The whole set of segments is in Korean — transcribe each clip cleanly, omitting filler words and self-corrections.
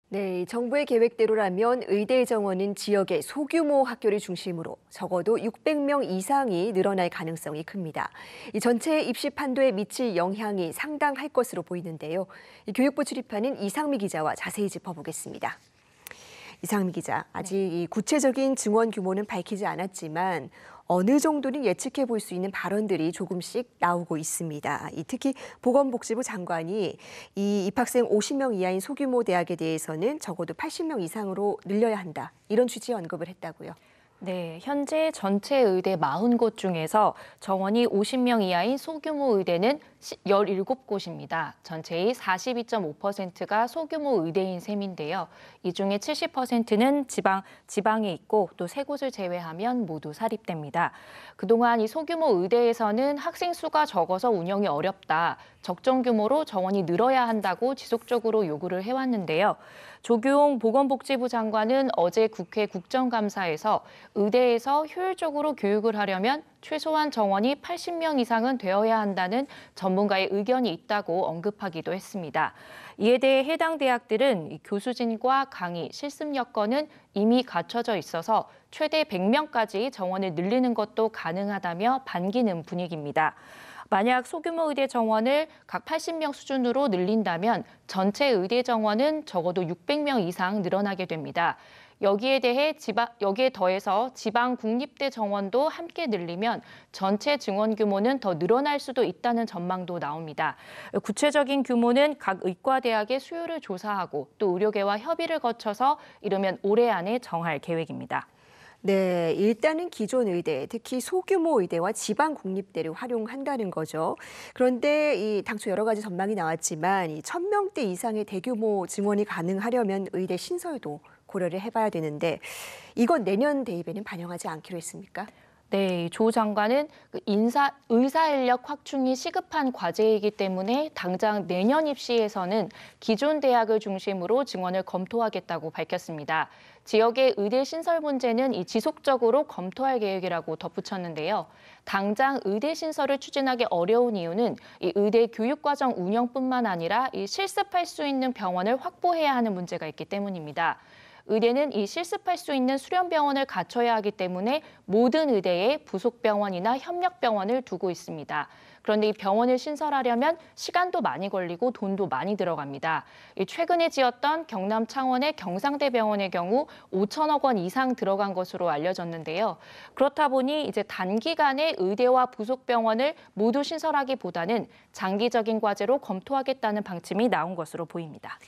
네, 정부의 계획대로라면 의대 정원은 지역의 소규모 학교를 중심으로 적어도 600명 이상이 늘어날 가능성이 큽니다. 이 전체 입시 판도에 미칠 영향이 상당할 것으로 보이는데요. 교육부 출입하는 이상미 기자와 자세히 짚어보겠습니다. 이상미 기자, 아직 이 구체적인 증원 규모는 밝히지 않았지만 어느 정도는 예측해 볼 수 있는 발언들이 조금씩 나오고 있습니다. 특히 보건복지부 장관이 이 입학생 50명 이하인 소규모 대학에 대해서는 적어도 80명 이상으로 늘려야 한다. 이런 취지의 언급을 했다고요. 네, 현재 전체 의대 40곳 중에서 정원이 50명 이하인 소규모 의대는 17곳입니다. 전체의 42.5%가 소규모 의대인 셈인데요. 이 중에 70%는 지방에 있고 또 3곳을 제외하면 모두 사립대입니다. 그동안 이 소규모 의대에서는 학생 수가 적어서 운영이 어렵다. 적정 규모로 정원이 늘어야 한다고 지속적으로 요구를 해왔는데요. 조규홍 보건복지부 장관은 어제 국회 국정감사에서 의대에서 효율적으로 교육을 하려면 최소한 정원이 80명 이상은 되어야 한다는 전문가의 의견이 있다고 언급하기도 했습니다. 이에 대해 해당 대학들은 교수진과 강의, 실습 여건은 이미 갖춰져 있어서 최대 100명까지 정원을 늘리는 것도 가능하다며 반기는 분위기입니다. 만약 소규모 의대 정원을 각 80명 수준으로 늘린다면 전체 의대 정원은 적어도 600명 이상 늘어나게 됩니다. 여기에 더해서 지방 국립대 정원도 함께 늘리면 전체 증원 규모는 더 늘어날 수도 있다는 전망도 나옵니다. 구체적인 규모는 각 의과대학의 수요를 조사하고 또 의료계와 협의를 거쳐서 이르면 올해 안에 정할 계획입니다. 네, 일단은 기존 의대, 특히 소규모 의대와 지방 국립대를 활용한다는 거죠. 그런데 이 당초 여러 가지 전망이 나왔지만 이 1000명대 이상의 대규모 증원이 가능하려면 의대 신설도 고려를 해봐야 되는데 이건 내년 대입에는 반영하지 않기로 했습니까? 네, 조 장관은 의사 인력 확충이 시급한 과제이기 때문에 당장 내년 입시에서는 기존 대학을 중심으로 증원을 검토하겠다고 밝혔습니다. 지역의 의대 신설 문제는 지속적으로 검토할 계획이라고 덧붙였는데요. 당장 의대 신설을 추진하기 어려운 이유는 이 의대 교육과정 운영뿐만 아니라 실습할 수 있는 병원을 확보해야 하는 문제가 있기 때문입니다. 의대는 실습할 수 있는 수련병원을 갖춰야 하기 때문에 모든 의대에 부속병원이나 협력병원을 두고 있습니다. 그런데 이 병원을 신설하려면 시간도 많이 걸리고 돈도 많이 들어갑니다. 최근에 지었던 경남 창원의 경상대병원의 경우 5천억 원 이상 들어간 것으로 알려졌는데요. 그렇다 보니 이제 단기간에 의대와 부속병원을 모두 신설하기보다는 장기적인 과제로 검토하겠다는 방침이 나온 것으로 보입니다.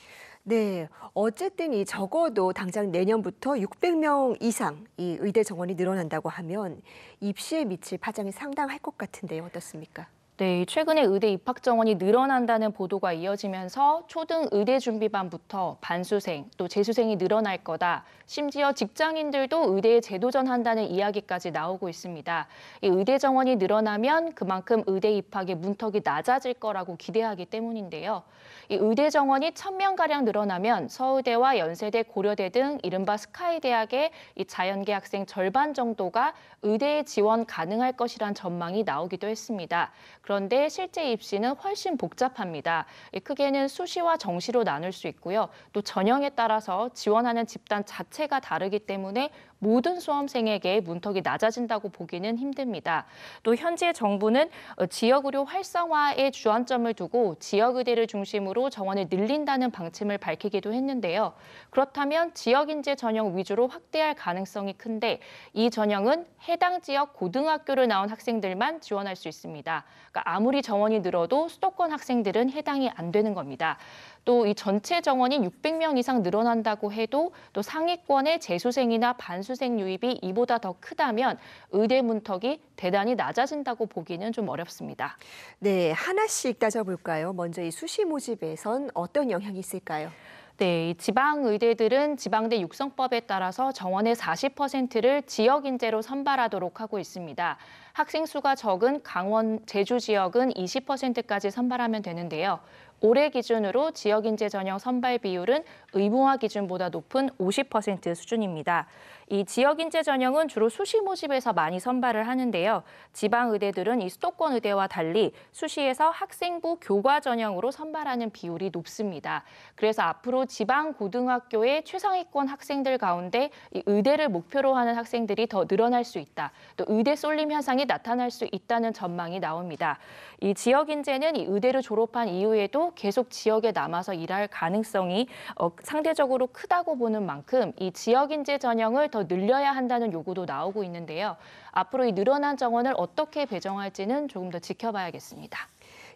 네, 어쨌든 적어도 당장 내년부터 600명 이상 이 의대 정원이 늘어난다고 하면 입시에 미칠 파장이 상당할 것 같은데요. 어떻습니까? 네, 최근에 의대 입학 정원이 늘어난다는 보도가 이어지면서 초등 의대 준비반부터 반수생, 또 재수생이 늘어날 거다. 심지어 직장인들도 의대에 재도전한다는 이야기까지 나오고 있습니다. 이 의대 정원이 늘어나면 그만큼 의대 입학의 문턱이 낮아질 거라고 기대하기 때문인데요. 이 의대 정원이 1000명가량 늘어나면 서울대와 연세대, 고려대 등 이른바 스카이 대학의 이 자연계 학생 절반 정도가 의대에 지원 가능할 것이란 전망이 나오기도 했습니다. 그런데 실제 입시는 훨씬 복잡합니다. 크게는 수시와 정시로 나눌 수 있고요. 또 전형에 따라서 지원하는 집단 자체가 다르기 때문에 모든 수험생에게 문턱이 낮아진다고 보기는 힘듭니다. 또 현재 정부는 지역의료 활성화에 주안점을 두고 지역의대를 중심으로 정원을 늘린다는 방침을 밝히기도 했는데요. 그렇다면 지역인재 전형 위주로 확대할 가능성이 큰데 이 전형은 해당 지역 고등학교를 나온 학생들만 지원할 수 있습니다. 그러니까 아무리 정원이 늘어도 수도권 학생들은 해당이 안 되는 겁니다. 또 이 전체 정원이 600명 이상 늘어난다고 해도 또 상위권의 재수생이나 반수생 유입이 이보다 더 크다면 의대 문턱이 대단히 낮아진다고 보기는 좀 어렵습니다. 네, 하나씩 따져볼까요? 먼저 이 수시 모집에선 어떤 영향이 있을까요? 네, 지방 의대들은 지방대 육성법에 따라서 정원의 40%를 지역 인재로 선발하도록 하고 있습니다. 학생 수가 적은 강원, 제주 지역은 20%까지 선발하면 되는데요. 올해 기준으로 지역 인재 전형 선발 비율은 의무화 기준보다 높은 50% 수준입니다. 이 지역인재 전형은 주로 수시 모집에서 많이 선발을 하는데요. 지방 의대들은 이 수도권 의대와 달리 수시에서 학생부 교과 전형으로 선발하는 비율이 높습니다. 그래서 앞으로 지방 고등학교의 최상위권 학생들 가운데 이 의대를 목표로 하는 학생들이 더 늘어날 수 있다. 또 의대 쏠림 현상이 나타날 수 있다는 전망이 나옵니다. 이 지역 인재는 이 의대를 졸업한 이후에도 계속 지역에 남아서 일할 가능성이 상대적으로 크다고 보는 만큼 이 지역 인재 전형을 더 늘려야 한다는 요구도 나오고 있는데요. 앞으로 이 늘어난 정원을 어떻게 배정할지는 조금 더 지켜봐야겠습니다.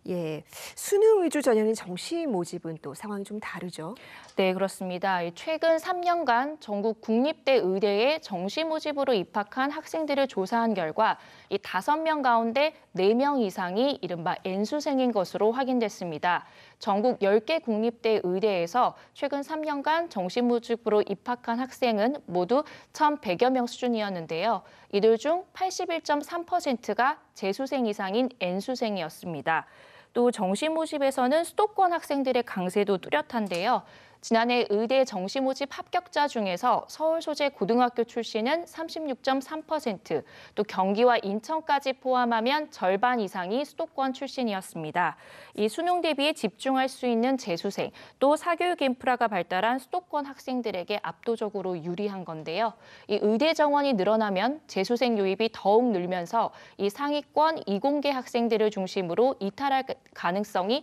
예, 수능 위주 전형인 정시 모집은 또 상황이 좀 다르죠. 네, 그렇습니다. 최근 3년간 전국 국립대 의대에 정시 모집으로 입학한 학생들을 조사한 결과 이 5명 가운데 4명 이상이 이른바 N수생인 것으로 확인됐습니다. 전국 10개 국립대 의대에서 최근 3년간 정시 모집으로 입학한 학생은 모두 1,100여 명 수준이었는데요. 이들 중 81.3%가 재수생 이상인 N수생이었습니다. 또 정시 모집에서는 수도권 학생들의 강세도 뚜렷한데요. 지난해 의대 정시 모집 합격자 중에서 서울 소재 고등학교 출신은 36.3%, 또 경기와 인천까지 포함하면 절반 이상이 수도권 출신이었습니다. 이 수능 대비에 집중할 수 있는 재수생, 또 사교육 인프라가 발달한 수도권 학생들에게 압도적으로 유리한 건데요. 이 의대 정원이 늘어나면 재수생 유입이 더욱 늘면서 이 상위권 이공계 학생들을 중심으로 이탈할 가능성이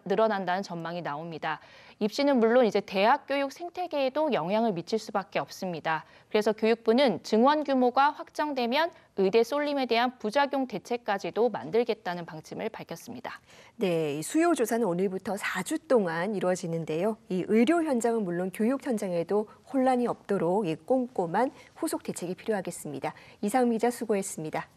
늘어난다는 전망이 나옵니다. 입시는 물론 이제 대학 교육 생태계에도 영향을 미칠 수밖에 없습니다. 그래서 교육부는 증원 규모가 확정되면 의대 쏠림에 대한 부작용 대책까지도 만들겠다는 방침을 밝혔습니다. 네, 이 수요 조사는 오늘부터 4주 동안 이루어지는데요. 이 의료 현장은 물론 교육 현장에도 혼란이 없도록 이 꼼꼼한 후속 대책이 필요하겠습니다. 이상미 기자 수고했습니다.